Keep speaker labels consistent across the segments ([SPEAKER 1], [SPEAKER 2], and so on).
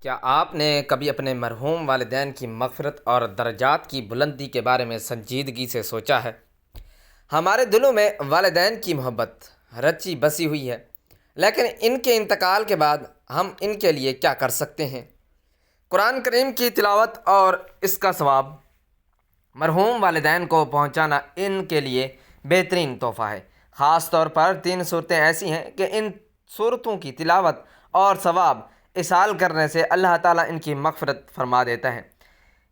[SPEAKER 1] کیا آپ نے کبھی اپنے مرحوم والدین کی مغفرت اور درجات کی بلندی کے بارے میں سنجیدگی سے سوچا ہے؟ ہمارے دلوں میں والدین کی محبت رچی بسی ہوئی ہے، لیکن ان کے انتقال کے بعد ہم ان کے لیے کیا کر سکتے ہیں؟ قرآن کریم کی تلاوت اور اس کا ثواب مرحوم والدین کو پہنچانا ان کے لیے بہترین تحفہ ہے۔ خاص طور پر 3 صورتیں ایسی ہیں کہ ان صورتوں کی تلاوت اور ثواب اصال کرنے سے اللہ تعالیٰ ان کی مغفرت فرما دیتا ہے،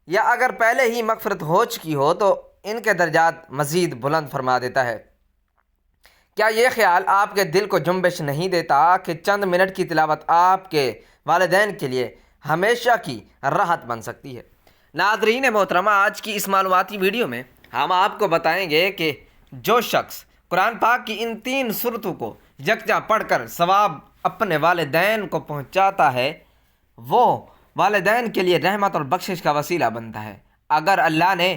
[SPEAKER 1] یا اگر پہلے ہی مغفرت ہو چکی ہو تو ان کے درجات مزید بلند فرما دیتا ہے۔ کیا یہ خیال آپ کے دل کو جنبش نہیں دیتا کہ چند منٹ کی تلاوت آپ کے والدین کے لیے ہمیشہ کی راحت بن سکتی ہے؟ ناظرین محترمہ، آج کی اس معلوماتی ویڈیو میں ہم آپ کو بتائیں گے کہ جو شخص قرآن پاک کی ان 3 صورتوں کو یکجا پڑھ کر ثواب اپنے والدین کو پہنچاتا ہے، وہ والدین کے لیے رحمت اور بخشش کا وسیلہ بنتا ہے۔ اگر اللہ نے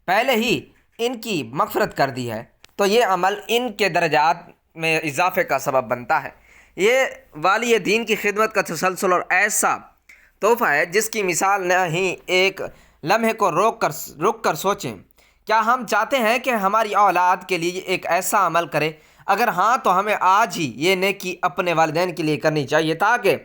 [SPEAKER 1] پہلے ہی ان کی مغفرت کر دی ہے تو یہ عمل ان کے درجات میں اضافے کا سبب بنتا ہے۔ یہ والی دین کی خدمت کا تسلسل اور ایسا تحفہ ہے جس کی مثال نہ ہی۔ ایک لمحے کو رک کر سوچیں، کیا ہم چاہتے ہیں کہ ہماری اولاد کے لیے ایک ایسا عمل کرے؟ اگر ہاں تو ہمیں آج ہی یہ نیکی اپنے والدین کے لیے کرنی چاہیے تاکہ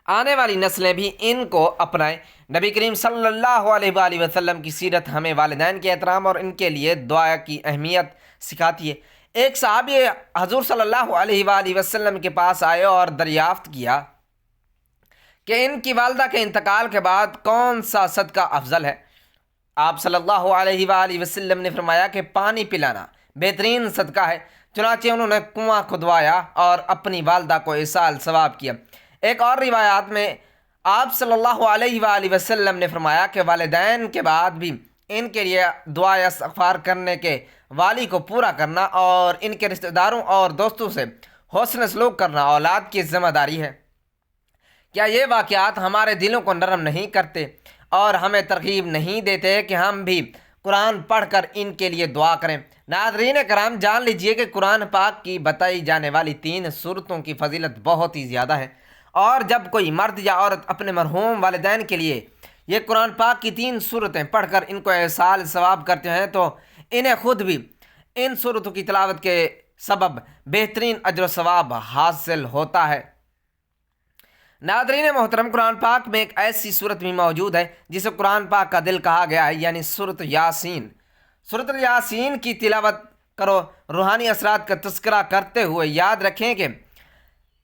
[SPEAKER 1] آنے والی نسلیں بھی ان کو اپنائیں۔ نبی کریم صلی اللہ علیہ وآلہ وسلم کی سیرت ہمیں والدین کے احترام اور ان کے لیے دعا کی اہمیت سکھاتی ہے۔ ایک صحابی حضور صلی اللہ علیہ وآلہ وسلم کے پاس آئے اور دریافت کیا کہ ان کی والدہ کے انتقال کے بعد کون سا صدقہ افضل ہے؟ آپ صلی اللہ علیہ وآلہ وسلم نے فرمایا کہ پانی پلانا بہترین صدقہ ہے۔ چنانچہ انہوں نے کنواں کھدوایا اور اپنی والدہ کو ایصال ثواب کیا۔ ایک اور روایات میں آپ صلی اللہ علیہ وآلہ وسلم نے فرمایا کہ والدین کے بعد بھی ان کے لیے دعا یا استغفار کرنے کے والی کو پورا کرنا اور ان کے رشتہ داروں اور دوستوں سے حسن سلوک کرنا اولاد کی ذمہ داری ہے۔ کیا یہ واقعات ہمارے دلوں کو نرم نہیں کرتے اور ہمیں ترغیب نہیں دیتے کہ ہم بھی قرآن پڑھ کر ان کے لیے دعا کریں؟ ناظرین کرام، جان لیجئے کہ قرآن پاک کی بتائی جانے والی 3 صورتوں کی فضیلت بہت ہی زیادہ ہے، اور جب کوئی مرد یا عورت اپنے مرحوم والدین کے لیے یہ قرآن پاک کی 3 صورتیں پڑھ کر ان کو ایصال ثواب کرتے ہیں تو انہیں خود بھی ان صورتوں کی تلاوت کے سبب بہترین اجر و ثواب حاصل ہوتا ہے۔ ناظرین محترم، قرآن پاک میں ایک ایسی صورت بھی موجود ہے جسے قرآن پاک کا دل کہا گیا ہے، یعنی سورۃ یاسین۔ سورۃ یاسین کی تلاوت کرو۔ روحانی اثرات کا تذکرہ کرتے ہوئے یاد رکھیں کہ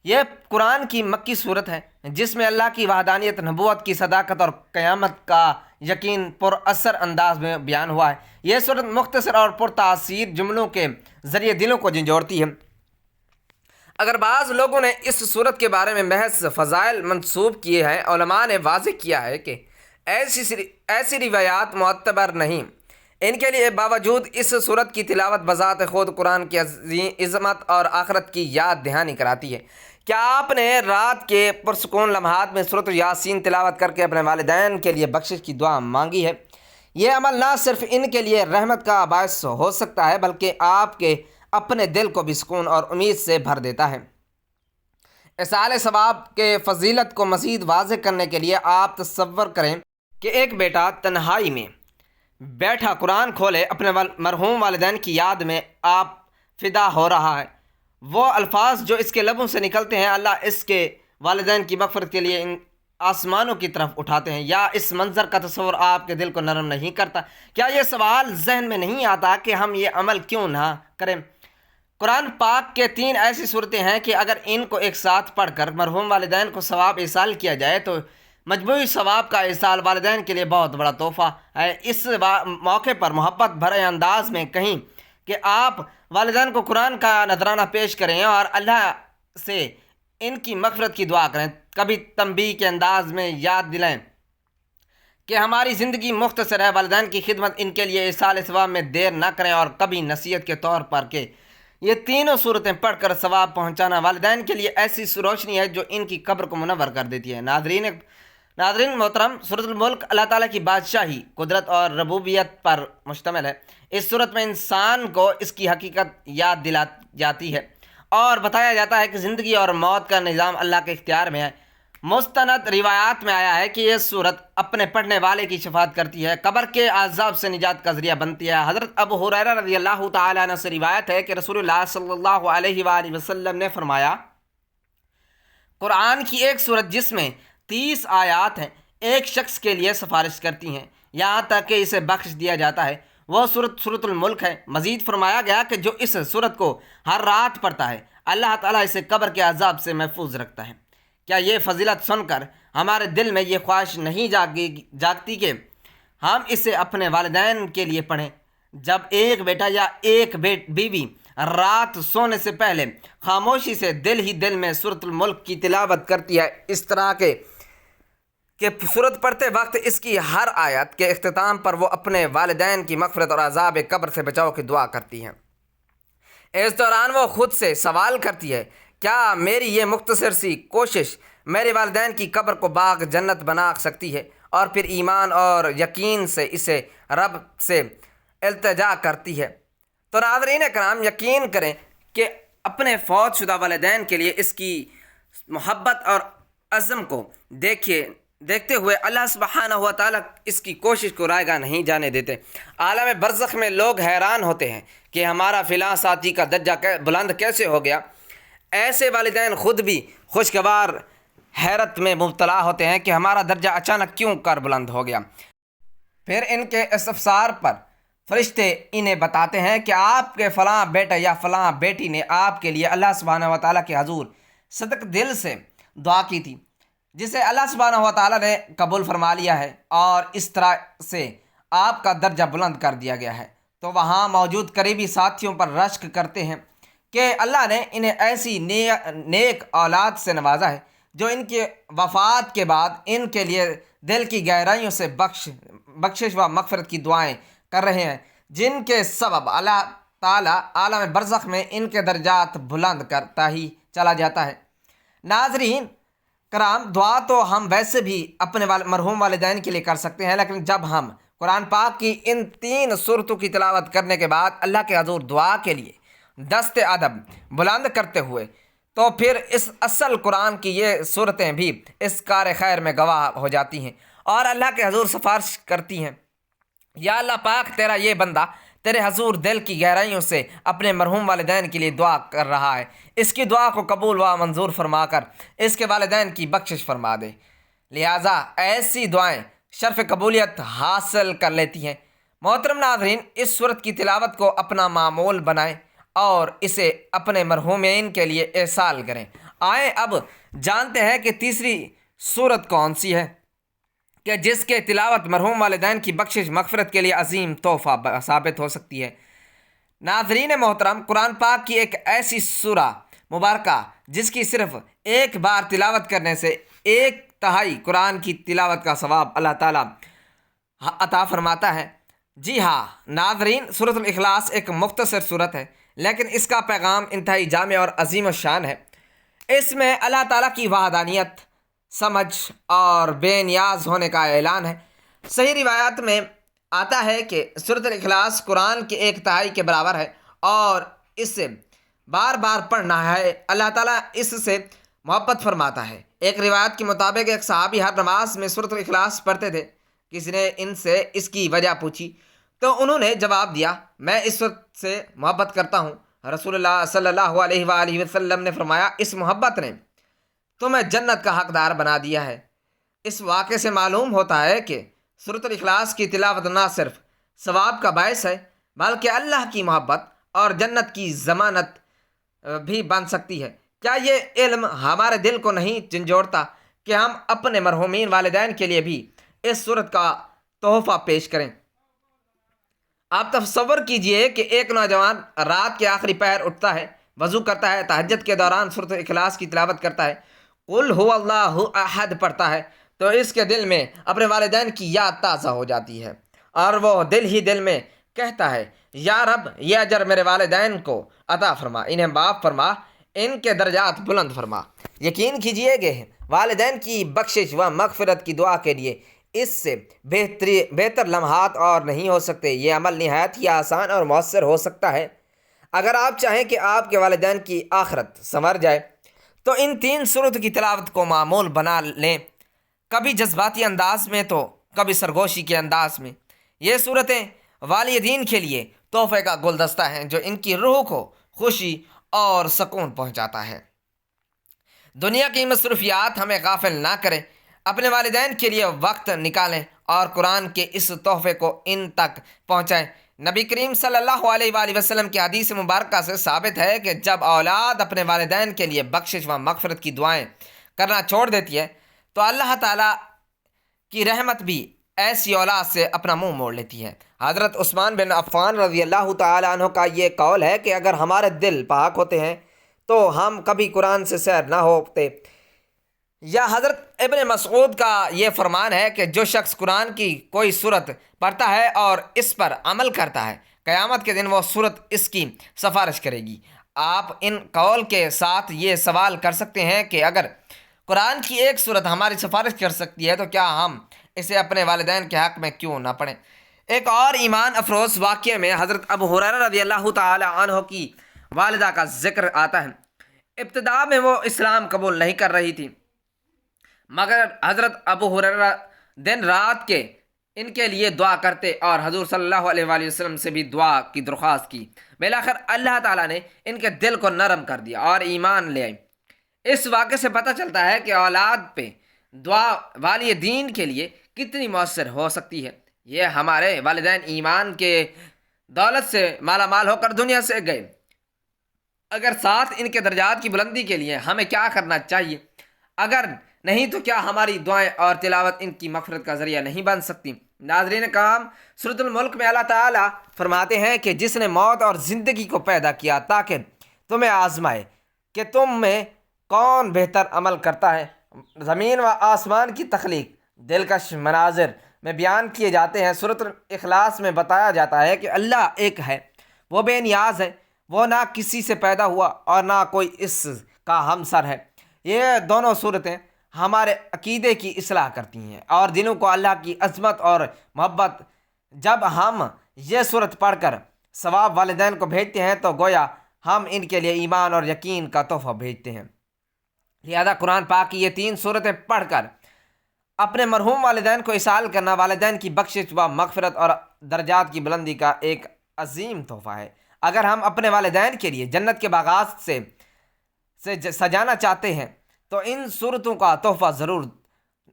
[SPEAKER 1] یہ قرآن کی مکی صورت ہے جس میں اللہ کی وحدانیت، نبوت کی صداقت اور قیامت کا یقین پر اثر انداز میں بیان ہوا ہے۔ یہ صورت مختصر اور پرتاثیر جملوں کے ذریعے دلوں کو جھنجھوڑتی ہے۔ اگر بعض لوگوں نے اس صورت کے بارے میں محض فضائل منسوب کیے ہیں، علماء نے واضح کیا ہے کہ ایسی روایات معتبر نہیں۔ ان کے لیے باوجود اس صورت کی تلاوت بذات خود قرآن کی عظمت اور آخرت کی یاد دہانی کراتی ہے۔ کیا آپ نے رات کے پرسکون لمحات میں سورۃ یاسین تلاوت کر کے اپنے والدین کے لیے بخشش کی دعا مانگی ہے؟ یہ عمل نہ صرف ان کے لیے رحمت کا باعث ہو سکتا ہے بلکہ آپ کے اپنے دل کو بھی سکون اور امید سے بھر دیتا ہے۔ ایصال ثواب کے فضیلت کو مزید واضح کرنے کے لیے آپ تصور کریں کہ ایک بیٹا تنہائی میں بیٹھا قرآن کھولے اپنے مرحوم والدین کی یاد میں آپ فدا ہو رہا ہے۔ وہ الفاظ جو اس کے لبوں سے نکلتے ہیں، اللہ اس کے والدین کی مغفرت کے لیے ان آسمانوں کی طرف اٹھاتے ہیں، یا اس منظر کا تصور آپ کے دل کو نرم نہیں کرتا؟ کیا یہ سوال ذہن میں نہیں آتا کہ ہم یہ عمل کیوں نہ کریں؟ قرآن پاک کے 3 ایسی صورتیں ہیں کہ اگر ان کو ایک ساتھ پڑھ کر مرحوم والدین کو ثواب ایصال کیا جائے تو مجموعی ثواب کا ایصال والدین کے لیے بہت بڑا تحفہ ہے۔ اس موقع پر محبت بھرے انداز میں کہیں کہ آپ والدین کو قرآن کا نذرانہ پیش کریں اور اللہ سے ان کی مغفرت کی دعا کریں۔ کبھی تنبیہ کے انداز میں یاد دلائیں کہ ہماری زندگی مختصر ہے، والدین کی خدمت ان کے لیے ایصال ثواب میں دیر نہ کریں، اور کبھی نصیحت کے طور پر کہ یہ 3 صورتیں پڑھ کر ثواب پہنچانا والدین کے لیے ایسی روشنی ہے جو ان کی قبر کو منور کر دیتی ہے۔ ناظرین محترم، سورۃ الملک اللہ تعالیٰ کی بادشاہی، قدرت اور ربوبیت پر مشتمل ہے۔ اس صورت میں انسان کو اس کی حقیقت یاد دلائی جاتی ہے اور بتایا جاتا ہے کہ زندگی اور موت کا نظام اللہ کے اختیار میں ہے۔ مستند روایات میں آیا ہے کہ یہ صورت اپنے پڑھنے والے کی شفاعت کرتی ہے، قبر کے عذاب سے نجات کا ذریعہ بنتی ہے۔ حضرت ابو ہریرہ رضی اللہ تعالیٰ عنہ سے روایت ہے کہ رسول اللہ صلی اللہ علیہ وآلہ وسلم نے فرمایا، قرآن کی ایک صورت جس میں 30 آیات ہیں ایک شخص کے لیے سفارش کرتی ہیں یہاں تک کہ اسے بخش دیا جاتا ہے، وہ سورۃ الملک ہے۔ مزید فرمایا گیا کہ جو اس صورت کو ہر رات پڑھتا ہے اللہ تعالیٰ اسے قبر کے عذاب سے محفوظ رکھتا ہے۔ کیا یہ فضیلت سن کر ہمارے دل میں یہ خواہش نہیں جاگتی کہ ہم اسے اپنے والدین کے لیے پڑھیں؟ جب ایک بیٹا یا ایک بیوی رات سونے سے پہلے خاموشی سے دل ہی دل میں سورۃ الملک کی تلاوت کرتی ہے، اس طرح کہ سورت پڑھتے وقت اس کی ہر آیت کے اختتام پر وہ اپنے والدین کی مغفرت اور عذاب قبر سے بچاؤ کی دعا کرتی ہیں۔ اس دوران وہ خود سے سوال کرتی ہے، کیا میری یہ مختصر سی کوشش میرے والدین کی قبر کو باغ جنت بنا سکتی ہے؟ اور پھر ایمان اور یقین سے اسے رب سے التجا کرتی ہے۔ تو ناظرین کرام، یقین کریں کہ اپنے فوت شدہ والدین کے لیے اس کی محبت اور عزم کو دیکھتے ہوئے اللہ سبحانہ و تعالیٰ اس کی کوشش کو رائگاں نہیں جانے دیتے۔ عالم برزخ میں لوگ حیران ہوتے ہیں کہ ہمارا فلاں ساتھی کا درجہ بلند کیسے ہو گیا۔ ایسے والدین خود بھی خوشگوار حیرت میں مبتلا ہوتے ہیں کہ ہمارا درجہ اچانک کیوں کر بلند ہو گیا۔ پھر ان کے استفسار پر فرشتے انہیں بتاتے ہیں کہ آپ کے فلاں بیٹا یا فلاں بیٹی نے آپ کے لیے اللہ سبحانہ و تعالیٰ کے حضور صدق دل سے دعا کی تھی، جسے اللہ سبحانہ و تعالیٰ نے قبول فرما لیا ہے، اور اس طرح سے آپ کا درجہ بلند کر دیا گیا ہے۔ تو وہاں موجود قریبی ساتھیوں پر رشک کرتے ہیں کہ اللہ نے انہیں ایسی نیک اولاد سے نوازا ہے جو ان کی وفات کے بعد ان کے لیے دل کی گہرائیوں سے بخشش و مغفرت کی دعائیں کر رہے ہیں، جن کے سبب اللہ تعالیٰ عالم برزخ میں ان کے درجات بلند کرتا ہی چلا جاتا ہے۔ ناظرین کرام، دعا تو ہم ویسے بھی اپنے مرحوم والدین کے لیے کر سکتے ہیں، لیکن جب ہم قرآن پاک کی ان 3 صورتوں کی تلاوت کرنے کے بعد اللہ کے حضور دعا کے لیے دست ادب بلند کرتے ہوئے، تو پھر اس اصل قرآن کی یہ صورتیں بھی اس کار خیر میں گواہ ہو جاتی ہیں اور اللہ کے حضور سفارش کرتی ہیں، یا اللہ پاک تیرا یہ بندہ تیرے حضور دل کی گہرائیوں سے اپنے مرحوم والدین کے لیے دعا کر رہا ہے، اس کی دعا کو قبول و منظور فرما کر اس کے والدین کی بخشش فرما دے۔ لہٰذا ایسی دعائیں شرف قبولیت حاصل کر لیتی ہیں۔ محترم ناظرین، اس صورت کی تلاوت کو اپنا معمول بنائیں اور اسے اپنے مرحومین کے لیے ارسال کریں۔ آئیں اب جانتے ہیں کہ تیسری صورت کون سی ہے کہ جس کے تلاوت مرحوم والدین کی بخشش مغفرت کے لیے عظیم تحفہ ثابت ہو سکتی ہے۔ ناظرین محترم، قرآن پاک کی ایک ایسی سورہ مبارکہ جس کی صرف ایک بار تلاوت کرنے سے 1/3 قرآن کی تلاوت کا ثواب اللہ تعالیٰ عطا فرماتا ہے۔ جی ہاں ناظرین، سورۃ الاخلاص ایک مختصر صورت ہے، لیکن اس کا پیغام انتہائی جامع اور عظیم الشان ہے۔ اس میں اللہ تعالیٰ کی وحدانیت، سمجھ اور بے نیاز ہونے کا اعلان ہے۔ صحیح روایات میں آتا ہے کہ سورۃ الاخلاص قرآن کے 1/3 کے برابر ہے اور اس سے بار بار پڑھنا ہے اللہ تعالیٰ اس سے محبت فرماتا ہے۔ ایک روایت کے مطابق ایک صحابی ہر نماز میں سورۃ الاخلاص پڑھتے تھے۔ کسی نے ان سے اس کی وجہ پوچھی تو انہوں نے جواب دیا، میں اس سورت سے محبت کرتا ہوں۔ رسول اللہ صلی اللہ علیہ وآلہ وسلم نے فرمایا، اس محبت نے تمہیں جنت کا حقدار بنا دیا ہے۔ اس واقعے سے معلوم ہوتا ہے کہ سورۃ الاخلاص کی تلاوت نہ صرف ثواب کا باعث ہے بلکہ اللہ کی محبت اور جنت کی ضمانت بھی بن سکتی ہے۔ کیا یہ علم ہمارے دل کو نہیں جھنجھوڑتا کہ ہم اپنے مرحومین والدین کے لیے بھی اس صورت کا تحفہ پیش کریں؟ آپ تصور کیجئے کہ ایک نوجوان رات کے آخری پہر اٹھتا ہے، وضو کرتا ہے، تہجد کے دوران سورۃ الاخلاص کی تلاوت کرتا ہے، قل هو اللہ احد پڑھتا ہے، تو اس کے دل میں اپنے والدین کی یاد تازہ ہو جاتی ہے اور وہ دل ہی دل میں کہتا ہے، یا رب یہ اجر میرے والدین کو عطا فرما، انہیں معاف فرما، ان کے درجات بلند فرما۔ یقین کیجئے کہ والدین کی بخشش و مغفرت کی دعا کے لیے اس سے بہتر لمحات اور نہیں ہو سکتے۔ یہ عمل نہایت ہی آسان اور مؤثر ہو سکتا ہے۔ اگر آپ چاہیں کہ آپ کے والدین کی آخرت سنور جائے تو ان تین صورتوں کی تلاوت کو معمول بنا لیں، کبھی جذباتی انداز میں تو کبھی سرگوشی کے انداز میں۔ یہ صورتیں والدین کے لیے تحفے کا گلدستہ ہیں جو ان کی روح کو خوشی اور سکون پہنچاتا ہے۔ دنیا کی مصروفیات ہمیں غافل نہ کریں، اپنے والدین کے لیے وقت نکالیں اور قرآن کے اس تحفے کو ان تک پہنچائیں۔ نبی کریم صلی اللہ علیہ وآلہ وسلم کی حدیث مبارکہ سے ثابت ہے کہ جب اولاد اپنے والدین کے لیے بخشش و مغفرت کی دعائیں کرنا چھوڑ دیتی ہے تو اللہ تعالیٰ کی رحمت بھی ایسی اولاد سے اپنا منہ موڑ لیتی ہے۔ حضرت عثمان بن عفان رضی اللہ تعالیٰ عنہ کا یہ قول ہے کہ اگر ہمارے دل پاک ہوتے ہیں تو ہم کبھی قرآن سے سیر نہ ہوتے۔ یا حضرت ابن مسعود کا یہ فرمان ہے کہ جو شخص قرآن کی کوئی سورت پڑھتا ہے اور اس پر عمل کرتا ہے، قیامت کے دن وہ سورت اس کی سفارش کرے گی۔ آپ ان قول کے ساتھ یہ سوال کر سکتے ہیں کہ اگر قرآن کی ایک سورت ہماری سفارش کر سکتی ہے تو کیا ہم اسے اپنے والدین کے حق میں کیوں نہ پڑھیں؟ ایک اور ایمان افروز واقعے میں حضرت ابو ہریرہ رضی اللہ تعالی عنہ کی والدہ کا ذکر آتا ہے۔ ابتدا میں وہ اسلام قبول نہیں کر رہی تھی، مگر حضرت ابو ہریرہ دن رات کے ان کے لیے دعا کرتے اور حضور صلی اللہ علیہ وآلہ وسلم سے بھی دعا کی درخواست کی۔ بالآخر اللہ تعالیٰ نے ان کے دل کو نرم کر دیا اور ایمان لے آئی۔ اس واقعے سے پتہ چلتا ہے کہ اولاد پہ دعا والدین کے لیے کتنی مؤثر ہو سکتی ہے۔ یہ ہمارے والدین ایمان کے دولت سے مالا مال ہو کر دنیا سے گئے، اگر ساتھ ان کے درجات کی بلندی کے لیے ہمیں کیا کرنا چاہیے؟ اگر نہیں تو کیا ہماری دعائیں اور تلاوت ان کی مغفرت کا ذریعہ نہیں بن سکتی؟ ناظرین کرام، سورۃ الملک میں اللہ تعالیٰ فرماتے ہیں کہ جس نے موت اور زندگی کو پیدا کیا تاکہ تمہیں آزمائے کہ تم میں کون بہتر عمل کرتا ہے۔ زمین و آسمان کی تخلیق دلکش مناظر میں بیان کیے جاتے ہیں۔ سورۃ الاخلاص میں بتایا جاتا ہے کہ اللہ ایک ہے، وہ بے نیاز ہے، وہ نہ کسی سے پیدا ہوا اور نہ کوئی اس کا ہمسر ہے۔ یہ دونوں صورتیں ہمارے عقیدے کی اصلاح کرتی ہیں اور دلوں کو اللہ کی عظمت اور محبت۔ جب ہم یہ صورت پڑھ کر ثواب والدین کو بھیجتے ہیں تو گویا ہم ان کے لیے ایمان اور یقین کا تحفہ بھیجتے ہیں۔ لہذا قرآن پاک کی یہ تین صورتیں پڑھ کر اپنے مرحوم والدین کو اصال کرنا والدین کی بخشش و مغفرت اور درجات کی بلندی کا ایک عظیم تحفہ ہے۔ اگر ہم اپنے والدین کے لیے جنت کے باغات سے سجانا چاہتے ہیں تو ان صورتوں کا تحفہ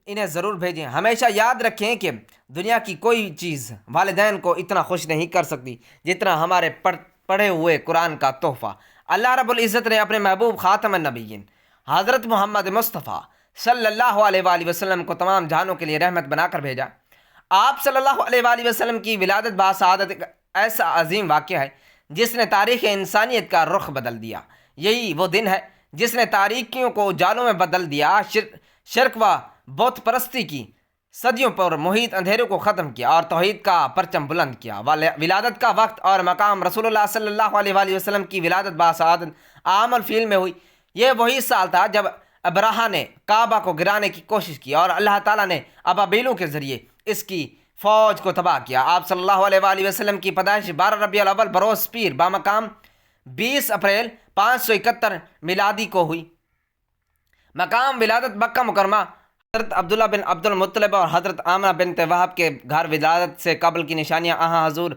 [SPEAKER 1] انہیں ضرور بھیجیں۔ ہمیشہ یاد رکھیں کہ دنیا کی کوئی چیز والدین کو اتنا خوش نہیں کر سکتی جتنا ہمارے پڑھے ہوئے قرآن کا تحفہ۔ اللہ رب العزت نے اپنے محبوب خاتم النبیین حضرت محمد مصطفیٰ صلی اللہ علیہ وآلہ وسلم کو تمام جہانوں کے لیے رحمت بنا کر بھیجا۔ آپ صلی اللہ علیہ وآلہ وسلم کی ولادت باسعادت ایک ایسا عظیم واقعہ ہے جس نے تاریخ انسانیت کا رخ بدل دیا۔ یہی وہ دن ہے جس نے تاریکیوں کو اجالوں میں بدل دیا، شرک و بت پرستی کی صدیوں پر محیط اندھیروں کو ختم کیا اور توحید کا پرچم بلند کیا۔ ولادت کا وقت اور مقام رسول اللہ صلی اللہ علیہ وآلہ وسلم کی ولادت باسعادت عام الفیل میں ہوئی۔ یہ وہی سال تھا جب ابراہہ نے کعبہ کو گرانے کی کوشش کی اور اللہ تعالیٰ نے ابابیلوں کے ذریعے اس کی فوج کو تباہ کیا۔ آپ صلی اللہ علیہ وآلہ وسلم کی پیدائش 12 ربیع الاول بروز پیر بامقام 20 اپریل 571 میلادی کو ہوئی۔ مقام ولادت مکہ مکرمہ حضرت عبداللہ بن عبد المطلب اور حضرت آمنہ بنت وہب کے گھر۔ ولادت سے قبل کی نشانیاں حضور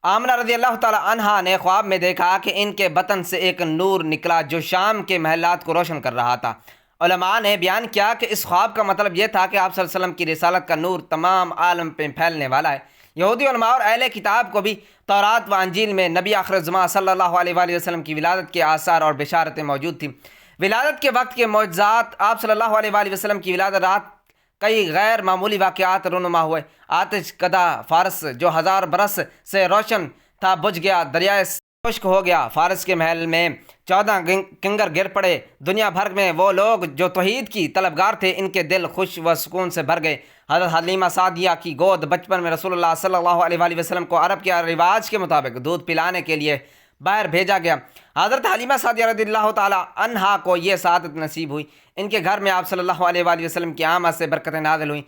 [SPEAKER 1] آمنہ رضی اللہ تعالی عنہا نے خواب میں دیکھا کہ ان کے بطن سے ایک نور نکلا جو شام کے محلات کو روشن کر رہا تھا۔ علماء نے بیان کیا کہ اس خواب کا مطلب یہ تھا کہ آپ صلی اللہ علیہ وسلم کی رسالت کا نور تمام عالم پہ پھیلنے والا ہے۔ یہودی علماء اور اہل کتاب کو بھی تورات و انجیل میں نبی آخر الزمان صلی اللہ علیہ وآلہ وسلم کی ولادت کے آثار اور بشارتیں موجود تھیں۔ ولادت کے وقت کے معجزات، آپ صلی اللہ علیہ وآلہ وسلم کی ولادت رات کئی غیر معمولی واقعات رونما ہوئے۔ آتش کدہ فارس جو 1000 برس سے روشن تھا بجھ گیا، دریائے خشک ہو گیا، فارس کے محل میں 14 کنگر گر پڑے۔ دنیا بھر میں وہ لوگ جو توحید کی طلبگار تھے ان کے دل خوش و سکون سے بھر گئے۔ حضرت حلیمہ سعدیہ کی گود بچپن میں رسول اللہ صلی اللہ علیہ وآلہ وسلم کو عرب کے رواج کے مطابق دودھ پلانے کے لیے باہر بھیجا گیا۔ حضرت حلیمہ سعدیہ رضی اللہ تعالی عنہا کو یہ سعادت نصیب ہوئی۔ ان کے گھر میں آپ صلی اللہ علیہ وآلہ وسلم کی آمد سے برکتیں نازل ہوئیں۔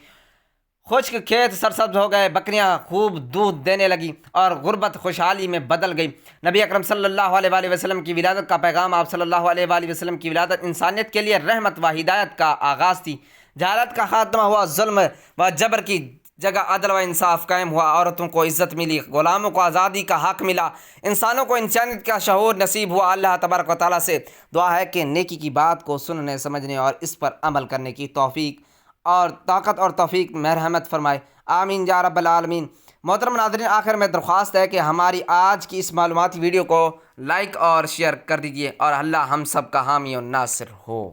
[SPEAKER 1] خشک کھیت سرسبز ہو گئے، بکریاں خوب دودھ دینے لگیں اور غربت خوشحالی میں بدل گئی۔ نبی اکرم صلی اللہ علیہ وآلہ وسلم کی ولادت کا پیغام، آپ صلی اللہ علیہ وآلہ وسلم کی ولادت انسانیت کے لیے رحمت و ہدایت کا آغاز تھی۔ جہالت کا خاتمہ ہوا، ظلم و جبر کی جگہ عدل و انصاف قائم ہوا، عورتوں کو عزت ملی، غلاموں کو آزادی کا حق ملا، انسانوں کو انسانیت کا شعور نصیب ہوا۔ اللہ تبارک و تعالیٰ سے دعا ہے کہ نیکی کی بات کو سننے، سمجھنے اور اس پر عمل کرنے کی توفیق اور طاقت اور توفیق مرحمت فرمائے، آمین یا رب العالمین۔ محترم ناظرین، آخر میں درخواست ہے کہ ہماری آج کی اس معلوماتی ویڈیو کو لائک اور شیئر کر دیجیے، اور اللہ ہم سب کا حامی و ناصر ہو۔